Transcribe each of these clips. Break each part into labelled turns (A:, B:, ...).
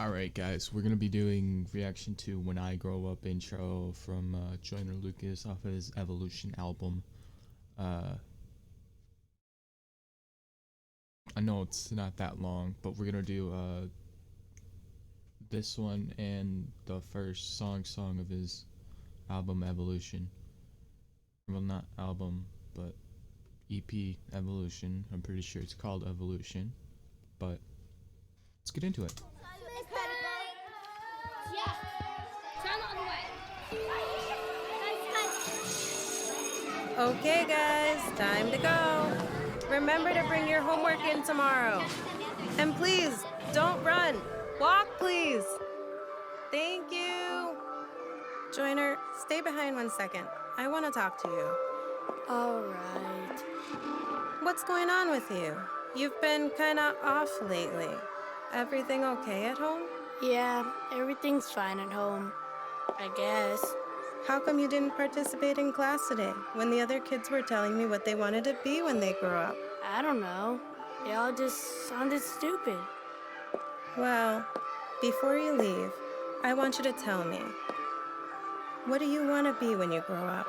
A: Alright guys, we're gonna be doing reaction to When I Grow Up intro from Joyner Lucas off of his Evolution album. Uh, I know it's not that long, but we're gonna do this one and the first song of his album Evolution. Well, not album, but EP Evolution. I'm pretty sure it's called Evolution, but let's get into it.
B: Okay guys, time to go. Remember to bring your homework in tomorrow. And please, don't run. Walk, please. Thank you. Joyner, stay behind 1 second. I want to talk to you.
C: All right.
B: What's going on with you? You've been kind of off lately. Everything okay at home?
C: Yeah, everything's fine at home, I guess.
B: How come you didn't participate in class today when the other kids were telling me what they wanted to be when they grow up?
C: I don't know. They all just sounded stupid.
B: Well, before you leave, I want you to tell me, what do you want to be when you grow up?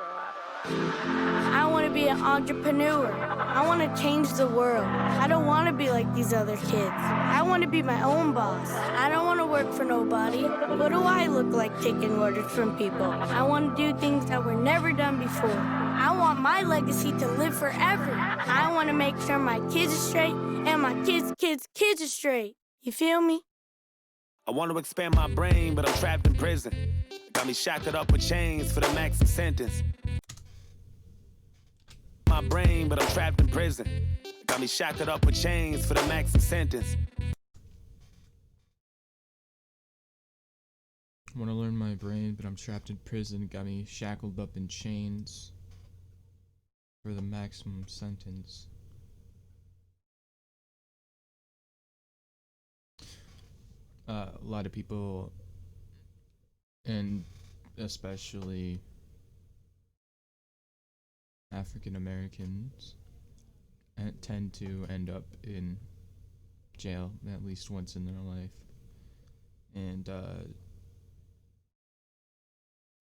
C: I want to be an entrepreneur. I want to change the world. I don't want to be like these other kids. I want to be my own boss. I don't want to work for nobody. What do I look like taking orders from people? I want to do things that were never done before. I want my legacy to live forever. I want to make sure my kids are straight and my kids are straight. You feel me?
D: I want to expand my brain, but I'm trapped in prison. Got me shackled up with chains for the maximum sentence. My brain, but I'm trapped in prison. Got me shackled up with chains for the maximum sentence.
A: Want to learn my brain, but I'm trapped in prison. Got me shackled up in chains for the maximum sentence. A lot of people, and especially African Americans, tend to end up in jail at least once in their life. And a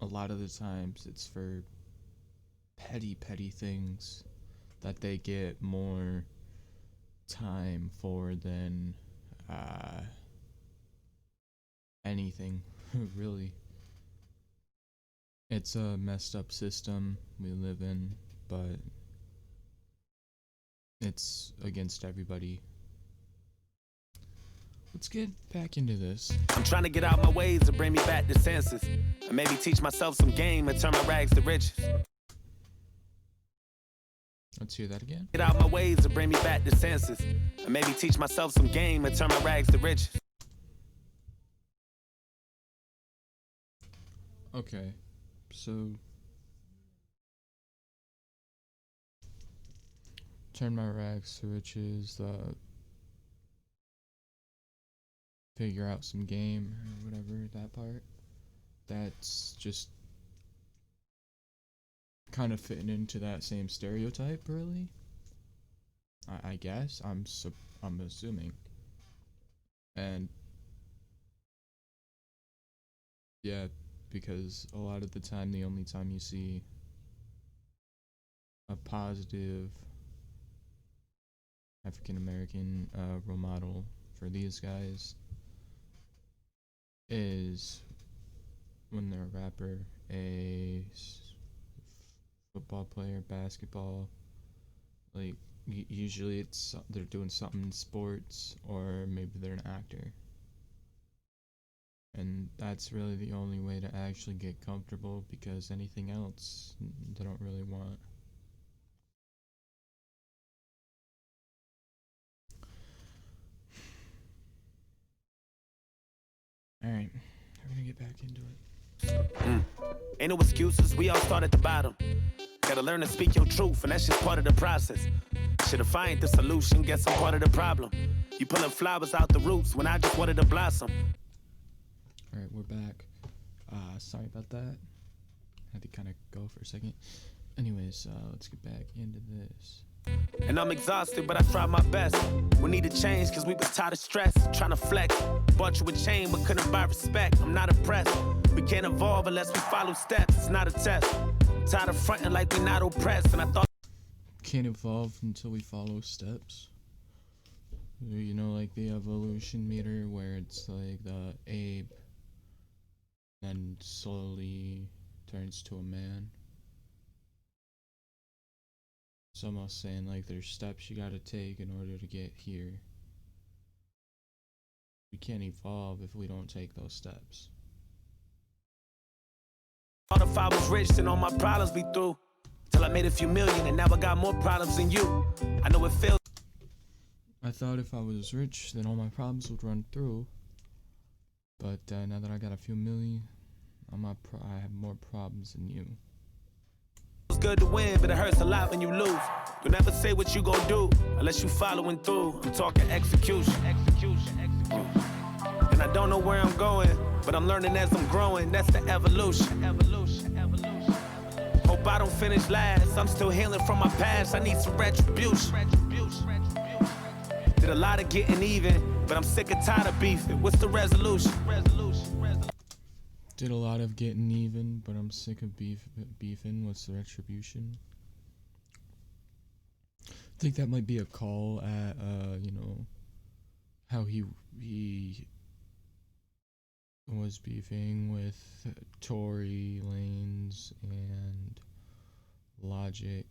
A: lot of the times it's for petty things that they get more time for than anything, really. It's a messed up system we live in, but it's against everybody. Let's get back into this.
D: I'm trying to get out my ways to bring me back to senses. And maybe teach myself some game and turn my rags to riches.
A: Let's hear that again.
D: Get out my ways to bring me back to senses. And maybe teach myself some game and turn my rags to riches.
A: Okay, so turn my rags to riches, figure out some game or whatever, that part. That's just kind of fitting into that same stereotype, really. I guess I'm assuming, and yeah, because a lot of the time, the only time you see a positive African American role model for these guys is when they're a rapper, football player, basketball. Like usually it's they're doing something in sports, or maybe they're an actor. And that's really the only way to actually get comfortable, because anything else they don't really want. Alright, we're gonna get back into it.
D: Ain't no excuses, we all start at the bottom. Gotta learn to speak your truth, and that's just part of the process. Should've find the solution, guess I'm part of the problem. You pulling flowers out the roots when I just wanted to blossom.
A: Alright, we're back. Sorry about that. Had to kind of go for a second. Anyways, let's get back into this.
D: And I'm exhausted, but I tried my best. We need to change, cause we was tired of stress. Trying to flex. Bought you a chain, but couldn't buy respect. I'm not impressed. We can't evolve unless we follow steps. It's not a test. Tired of fronting like we not oppressed. And I thought
A: Can't evolve until we follow steps. You know, like the evolution meter where it's like the ape and slowly turns to a man. It's almost saying like there's steps you gotta take in order to get here. We can't evolve if we don't take those steps.
D: if I was rich, then all my problems be through. Till I made a few million and now I got more problems than you. I know it feels.
A: I thought if I was rich, then all my problems would run through. But now that I got a few million, I have more problems than you.
D: It's good to win, but it hurts a lot when you lose. You never say what you gon' do unless you following through. I'm talking execution. And I don't know where I'm going, but I'm learning as I'm growing. That's the evolution. Hope I don't finish last. I'm still healing from my past. I need some retribution. Did a lot of getting even, but I'm sick and tired of beefing. What's the resolution?
A: Did a lot of getting even, but I'm sick of beefing. What's the retribution? I think that might be a call at, you know, how he was beefing with Tory Lanez and Logic.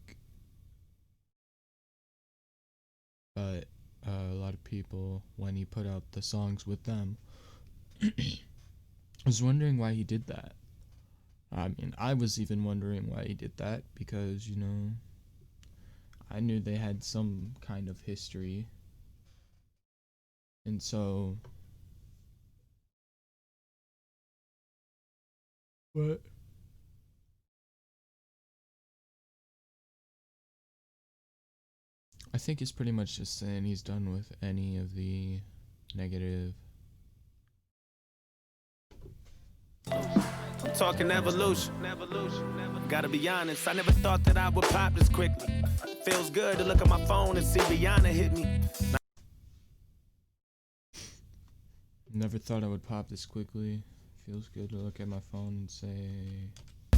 A: But a lot of people, when he put out the songs with them, I was wondering why he did that. I mean, I was even wondering why he did that because, you know, I knew they had some kind of history. And so... What? I think he's pretty much just saying he's done with any of the negative.
D: I'm talking evolution. Gotta be honest, I never thought that I would pop this quickly. Feels good to look at my phone and see Rihanna hit me.
A: Never thought I would pop this quickly. Feels good to look at my phone and say...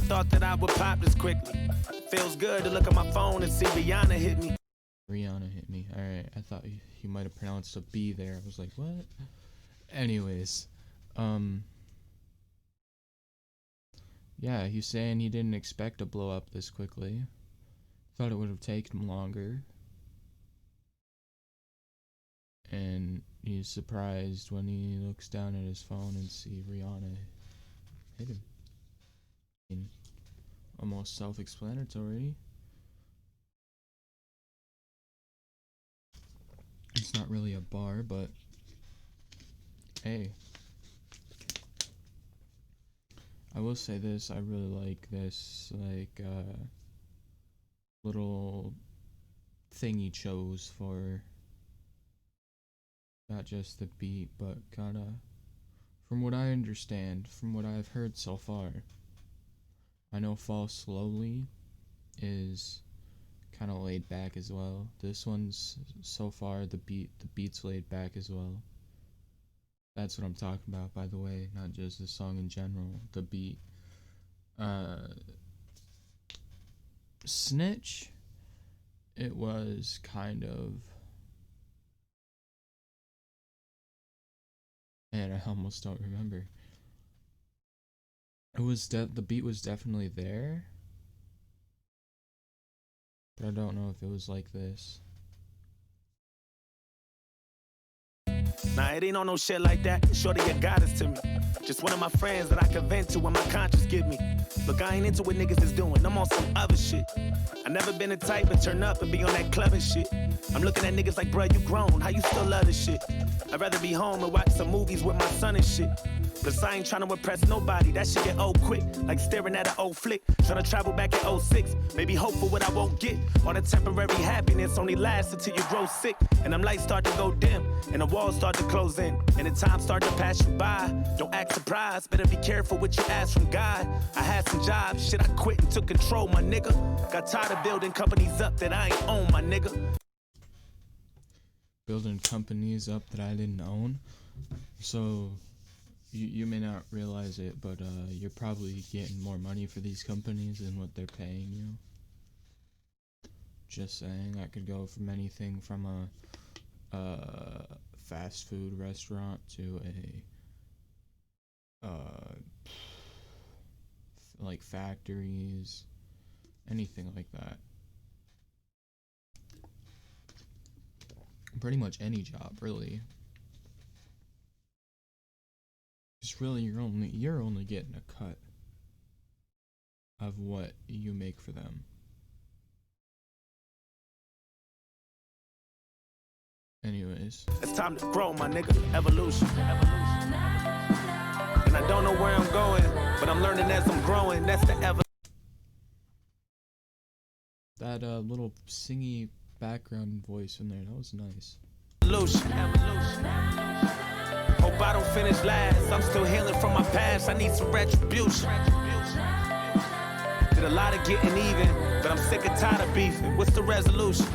D: Thought that I would pop this quickly. Feels good to look at my phone and see Rihanna hit me.
A: Rihanna hit me. Alright, I thought he might have pronounced a B there. I was like, what? Anyways, yeah, he's saying he didn't expect to blow up this quickly. Thought it would have taken longer. And he's surprised when he looks down at his phone and see Rihanna hit him. I mean, almost self-explanatory. It's not really a bar, but hey. I will say this, I really like this, like, little thing he chose for not just the beat, but kinda, from what I understand, from what I've heard so far, I know Fall Slowly is kinda laid back as well. This one's, so far, the beat's laid back as well. That's what I'm talking about, by the way, not just the song in general, the beat. Snitch, it was kind of... Man, I almost don't remember. It was the beat was definitely there, but I don't know if it was like this.
D: Nah, it ain't on no shit like that. Shorty a goddess to me. Just one of my friends that I can vent to when my conscience give me. Look, I ain't into what niggas is doing. I'm on some other shit. I never been the type to turn up and be on that clever shit. I'm looking at niggas like, bruh, you grown. How you still love this shit? I'd rather be home and watch some movies with my son and shit. Plus I ain't tryna impress nobody, that shit get old quick. Like staring at an old flick, tryna travel back in '06. Maybe hope for what I won't get. All the temporary happiness only lasts until you grow sick. And them lights start to go dim, and the walls start to close in. And the time start to pass you by. Don't act surprised, better be careful what you ask from God. I had some jobs, shit I quit and took control, my nigga. Got tired of building companies up that I ain't own, my nigga.
A: Building companies up that I didn't own. So you may not realize it, but you're probably getting more money for these companies than what they're paying you. Just saying. That could go from anything from a fast food restaurant to a like factories, anything like that. Pretty much any job, really. Just really, you're only getting a cut of what you make for them. Anyways,
D: it's time to grow, my nigga. Evolution. And I don't know where I'm going, but I'm learning as I'm growing. That's the
A: that little singy background voice in there, that was nice.
D: evolution. Hope I don't finish last. I'm still healing from my past. I need some retribution. Did a lot of getting even, but I'm sick and tired of beefing. What's the resolution?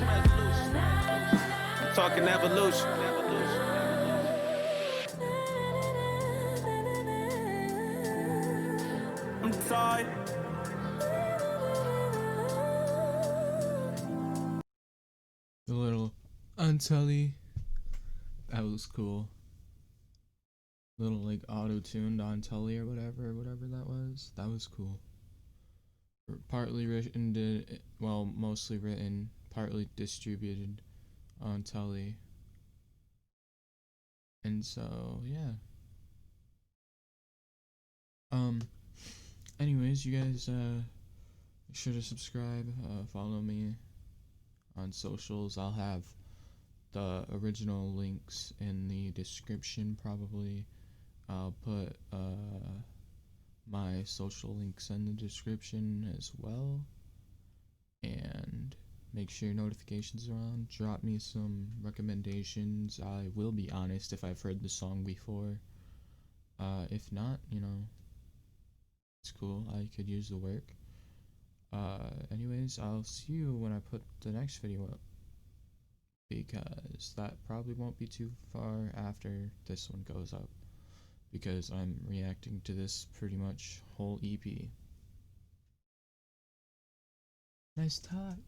D: Talking evolution. I'm tired.
A: The little Untelly, that was cool. Little like auto-tuned Untelly or whatever that was. That was cool. Partly written, mostly written, partly distributed on Tully. And so, yeah. Anyways, you guys, make sure to subscribe, follow me on socials. I'll have the original links in the description, probably. I'll put, my social links in the description as well. And make sure your notifications are on. Drop me some recommendations. I will be honest if I've heard the song before. If not, it's cool. I could use the work. Anyways, I'll see you when I put the next video up, because that probably won't be too far after this one goes up, because I'm reacting to this pretty much whole EP. Nice talk.